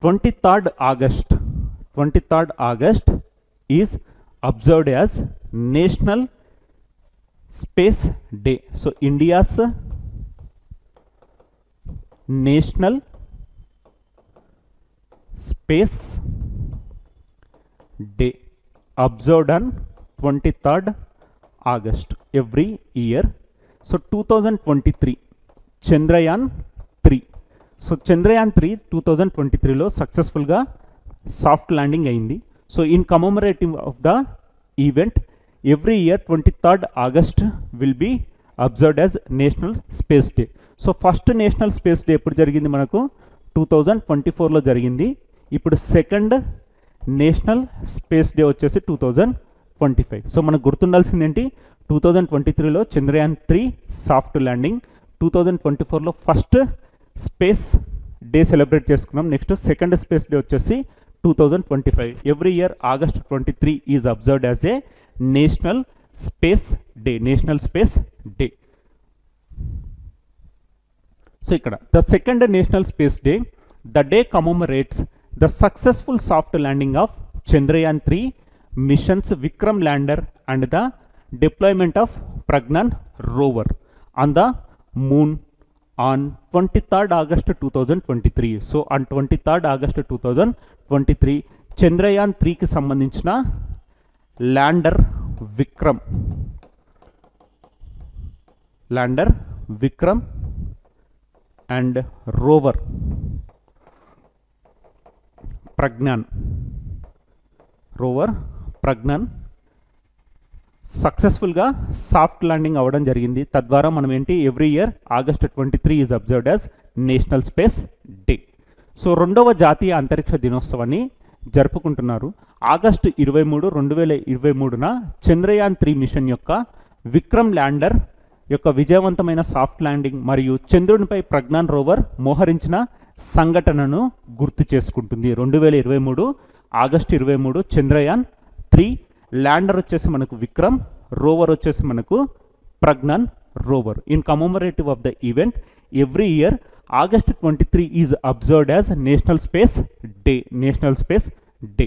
23rd August is observed as National Space Day. So India's National Space Day observed on 23rd August every year. So 2023 Chandrayaan 3. So Chandrayaan 3 2023లో సక్సెస్ఫుల్గా soft landing అయింది. So in commemorative of the event every year 23rd August will be observed as national space day. So first national space day ఎప్పుడు జరిగింది మనకు 2024లో జరిగింది. ఇప్పుడు second national space day వచ్చేసి 2025. So మనకు గుర్తుండాల్సింది ఏంటి, 2023లో చంద్రయాన్ 3 సాఫ్ట్ ల్యాండింగ్, 2024లో ఫస్ట్ స్పేస్ డే సెలబ్రేట్ చేసుకున్నాం. నెక్స్ట్ సెకండ్ స్పేస్ డే వచ్చేసి 2025. Every year August 23 is observed as a national space day. So ఇక్కడ the second national space day, the day commemorates the successful soft landing of Chandrayaan 3 missions Vikram lander and the deployment of Pragyan rover on the moon on 23rd August 2023. So on 23rd August 2023 Chandrayaan 3కి సంబంధించిన lander Vikram and rover Pragyan సక్సెస్ఫుల్గా soft landing అవ్వడం జరిగింది. తద్వారా మనం ఏంటి every year August 23 is observed as national space day. So రెండవ జాతీయ అంతరిక్ష దినోత్సవాన్ని జరుపుకుంటున్నారు. August 23, 2023న చంద్రయాన్ 3 మిషన్ యొక్క విక్రమ్ ల్యాండర్ యొక్క విజయవంతమైన సాఫ్ట్ ల్యాండింగ్ మరియు చంద్రునిపై ప్రజ్ఞాన్ రోవర్ మోహరించిన సంఘటనను గుర్తు చేసుకుంటుంది. 2023 August 23 చంద్రయాన్ 3 ల్యాండర్ వచ్చేసి మనకు విక్రమ్, రోవర్ వచ్చేసి మనకు Pragyan rover. In commemorative of the event every year August 23 is observed as national space day.